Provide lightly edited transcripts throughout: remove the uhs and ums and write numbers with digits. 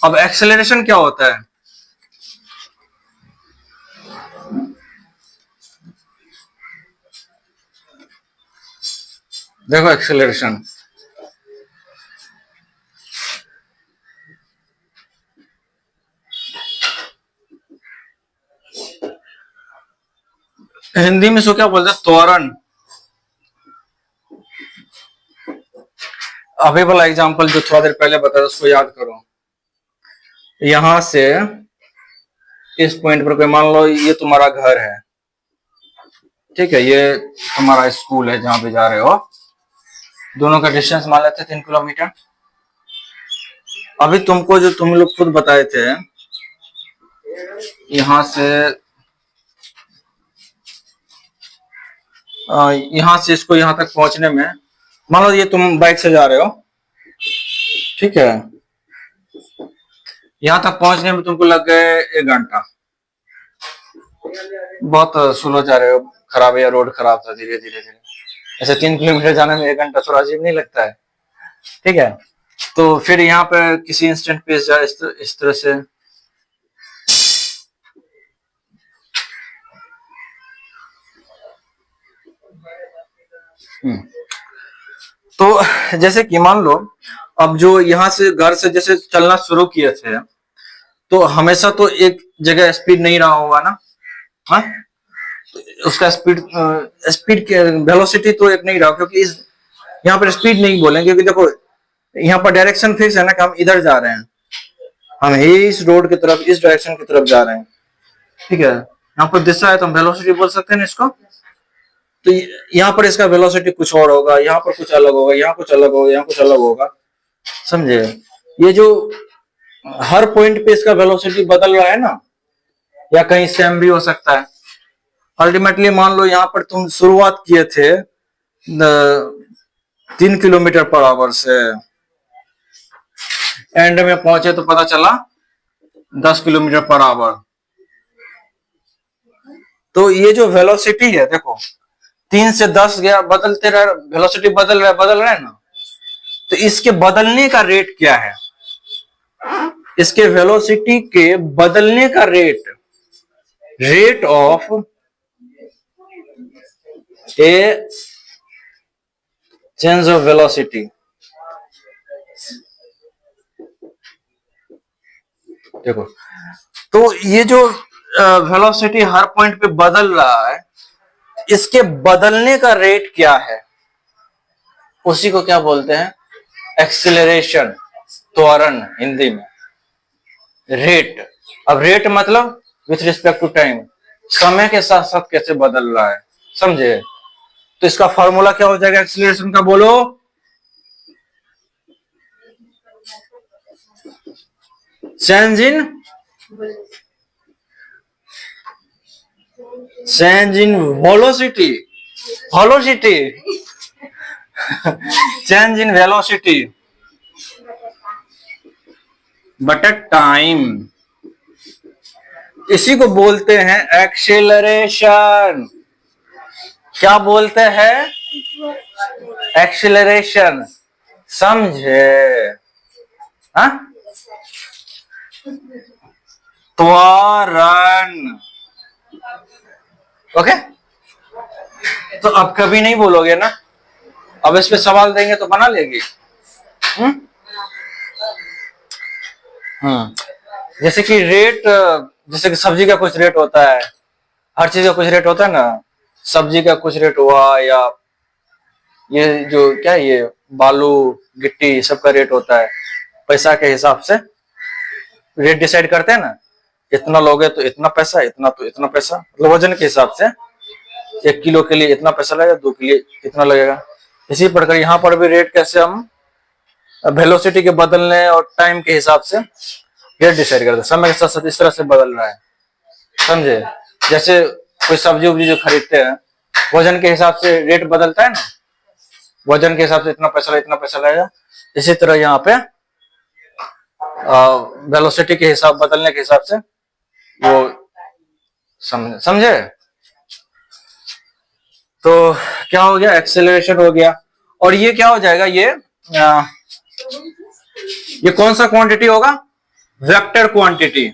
अब एक्सेलरेशन क्या होता है? देखो एक्सेलरेशन, हिंदी में इसको क्या बोलते हैं? त्वरण। अभी वाला एग्जांपल जो थोड़ा देर पहले बताया उसको याद करो। यहां से इस पॉइंट पर कोई, मान लो ये तुम्हारा घर है, ठीक है, ये तुम्हारा स्कूल है जहां पे जा रहे हो, दोनों का डिस्टेंस मान लेते हैं 3 किलोमीटर। अभी तुमको जो तुम लोग खुद बताए थे, यहां से यहां से इसको यहां तक पहुंचने में, मान लो ये तुम बाइक से जा रहे हो, ठीक है, यहां तक पहुंचने में तुमको लग गए 1 घंटा। बहुत स्लो जा रहे हो, खराब है या रोड खराब था, धीरे धीरे धीरे। ऐसे 3 किलोमीटर जाने में 1 घंटा थोड़ा अजीब नहीं लगता है? ठीक है, तो फिर यहाँ पे किसी इंस्टेंट पे जाए इस तरह से, तो जैसे कि मान लो अब जो यहाँ से घर से जैसे चलना शुरू किए थे, तो हमेशा तो एक जगह स्पीड नहीं रहा होगा ना? हाँ, उसका स्पीड स्पीड के वेलोसिटी तो एक नहीं रहा, क्योंकि इस यहाँ पर स्पीड नहीं बोलेंगे, क्योंकि देखो यहाँ पर डायरेक्शन फिक्स है ना कि हम इधर जा रहे हैं, हम इस रोड की तरफ, इस डायरेक्शन की तरफ जा रहे हैं, ठीक है। यहाँ पर दिशा है तो हम वेलोसिटी बोल सकते हैं ना इसको। तो यहाँ पर इसका वेलोसिटी कुछ और होगा, यहाँ पर कुछ अलग होगा, यहाँ कुछ अलग होगा, यहाँ कुछ अलग होगा, समझे? ये जो हर पॉइंट पे इसका वेलोसिटी बदल रहा है ना, या कहीं सेम भी हो सकता है। अल्टीमेटली मान लो यहाँ पर तुम शुरुआत किए थे 3 किलोमीटर पर आवर से, एंड में पहुंचे तो पता चला 10 किलोमीटर पर आवर। तो ये जो वेलोसिटी है, देखो 3 से 10 गया, बदलते रहे, वेलोसिटी बदल रहा है ना। तो इसके बदलने का रेट क्या है? इसके वेलोसिटी के बदलने का rate of A change of velocity. देखो, तो ये जो वेलोसिटी हर पॉइंट पे बदल रहा है, इसके बदलने का रेट क्या है? उसी को क्या बोलते हैं? एक्सीलरेशन, त्वरण हिंदी में। रेट, अब रेट मतलब विथ रिस्पेक्ट टू टाइम, समय के साथ साथ कैसे बदल रहा है, समझे? तो इसका फॉर्मूला क्या हो जाएगा एक्सीलरेशन का, बोलो? Change in velocity, change in velocity बटा टाइम, इसी को बोलते हैं एक्सेलरेशन। क्या बोलते हैं? एक्सेलरेशन, समझे? हाँ, त्वरण। ओके, तो अब कभी नहीं बोलोगे ना? अब इस पे सवाल देंगे तो बना लेगी। जैसे कि रेट, जैसे कि सब्जी का कुछ रेट होता है, हर चीज का कुछ रेट होता है ना। सब्जी का कुछ रेट हुआ, या ये जो क्या है, ये बालू गिट्टी सबका रेट होता है, पैसा के हिसाब से रेट डिसाइड करते हैं ना। इतना लोगे तो इतना पैसा, इतना तो इतना पैसा, मतलब वजन के हिसाब से 1 किलो के लिए इतना पैसा लगेगा, 2 के लिए इतना लगेगा। इसी प्रकार यहाँ पर भी रेट कैसे हम वेलोसिटी के बदलने और टाइम के हिसाब से रेट डिसाइड करते हैं, समय के साथ साथ इस तरह से बदल रहा है, समझे? जैसे कोई सब्जी उब्जी जो खरीदते हैं, वजन के हिसाब से रेट बदलता है ना, वजन के हिसाब से इतना पैसा लगेगा। इसी तरह यहाँ पे वेलोसिटी के हिसाब, बदलने के हिसाब से वो समझे? तो क्या हो गया? एक्सेलरेशन हो गया। और ये क्या हो जाएगा? ये ये कौन सा क्वांटिटी होगा? Vector quantity.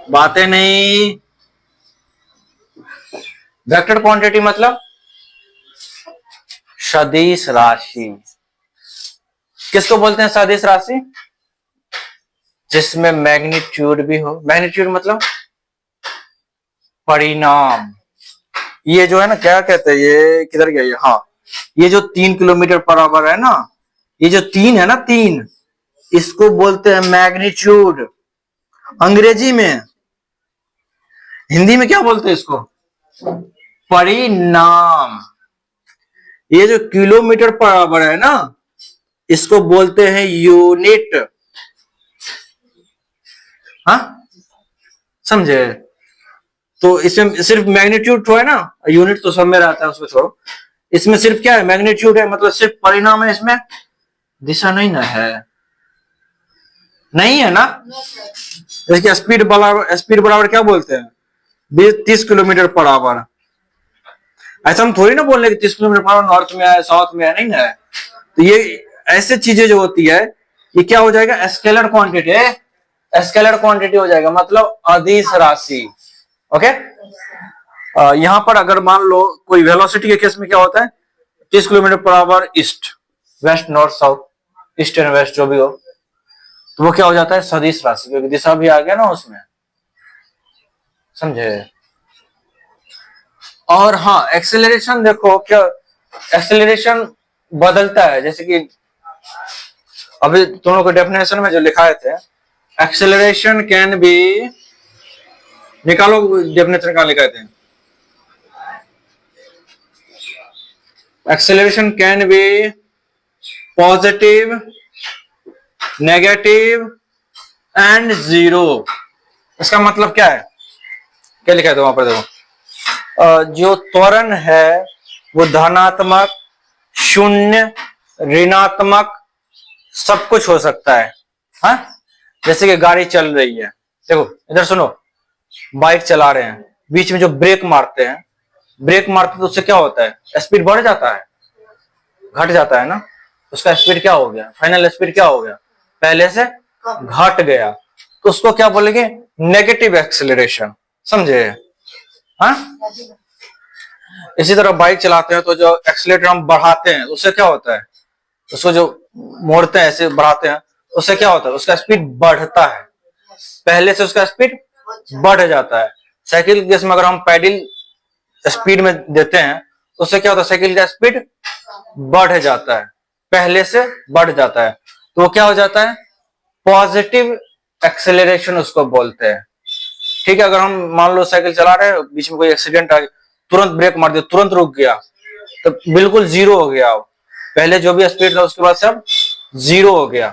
बातें नहीं। वेक्टर क्वांटिटी मतलब सदिश राशि। किसको बोलते हैं सदिश राशि? जिसमें मैग्नीट्यूड भी हो। मैग्नीट्यूड मतलब परिणाम। ये जो है ना, क्या कहते हैं, ये किधर गया ये? हाँ, ये जो 3 किलोमीटर पर आवर है ना, ये जो 3 है ना, 3, इसको बोलते हैं मैग्नीट्यूड अंग्रेजी में। हिंदी में क्या बोलते हैं इसको? परिणाम। ये जो किलोमीटर पर आवर है ना, इसको बोलते हैं यूनिट। हाँ, समझे? तो इसमें सिर्फ मैग्नीट्यूड तो है ना, यूनिट तो सब में रहता है, उसको छोड़ो। इसमें सिर्फ क्या है? मैग्नीट्यूड है, मतलब सिर्फ परिणाम है, इसमें दिशा नहीं ना है। नहीं है ना? जैसे स्पीड बराबर क्या बोलते हैं? 30 किलोमीटर पर आवर। ऐसा हम थोड़ी ना बोल रहे कि 30 किलोमीटर पर आवर नॉर्थ में है, साउथ में है, नहीं है। तो ये ऐसे चीजें जो होती है, ये क्या हो जाएगा? स्केलर क्वांटिटी है। स्केलर क्वांटिटी हो जाएगा, मतलब अदिश राशि। ओके। यहां पर अगर मान लो कोई वेलोसिटी के केस में क्या होता है? 30 kilometre per hour east west north south, east and west जो भी हो, तो वो क्या हो जाता है? सदिश राशि, क्योंकि दिशा भी आ गया ना उसमें। समझे? और हाँ, एक्सेलरेशन देखो, क्या एक्सेलरेशन बदलता है। जैसे कि अभी तुम लोग को डेफिनेशन में जो लिखाए थे, एक्सेलरेशन कैन बी, निकालो डेफिनेशन कहां लिखाए थे? Acceleration can be positive, negative and zero. इसका मतलब क्या है? क्या लिखा है तो वहां पर देखो, जो त्वरण है वो धनात्मक, शून्य, ऋणात्मक, सब कुछ हो सकता है। हाँ, जैसे कि गाड़ी चल रही है, देखो इधर सुनो, बाइक चला रहे हैं, बीच में जो ब्रेक मारते हैं, तो उससे क्या होता है? स्पीड बढ़ जाता है, घट जाता है ना? उसका स्पीड क्या हो गया? फाइनल स्पीड क्या हो गया? पहले से घट गया। तो उसको क्या बोलेंगे? Negative acceleration. समझे? हाँ, इसी तरह बाइक चलाते हैं तो जो एक्सीलरेटर हम बढ़ाते हैं उससे क्या होता है? उसको जो मोड़ते हैं, ऐसे बढ़ाते हैं, उससे क्या होता है? उसका स्पीड बढ़ता है, पहले से उसका स्पीड बढ़ जाता है। साइकिल केस में अगर हम पैडल स्पीड में देते हैं, उससे क्या होता है? साइकिल का स्पीड बढ़ जाता है, पहले से बढ़ जाता है। तो वो क्या हो जाता है? पॉजिटिव एक्सेलरेशन उसको बोलते हैं। ठीक है, अगर हम मान लो साइकिल चला रहे हैं, बीच में कोई एक्सीडेंट आ गया, तुरंत ब्रेक मार दिया, तुरंत रुक गया, तो बिल्कुल जीरो हो गया। पहले जो भी स्पीड था उसके बाद सब जीरो हो गया,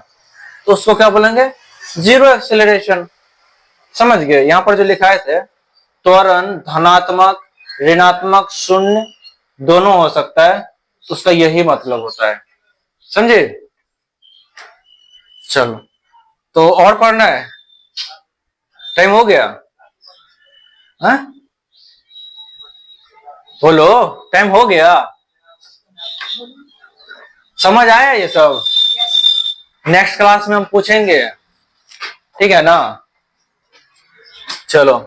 तो उसको क्या बोलेंगे? Zero acceleration. समझ गए? यहां पर जो लिखाए थे, त्वरण धनात्मक, ऋणात्मक, शून्य दोनों हो सकता है, तो उसका यही मतलब होता है। समझे? चलो, तो और पढ़ना है? टाइम हो गया? हाँ, बोलो, टाइम हो गया? समझ आया ये सब? नेक्स्ट क्लास में हम पूछेंगे, ठीक है ना? चलो।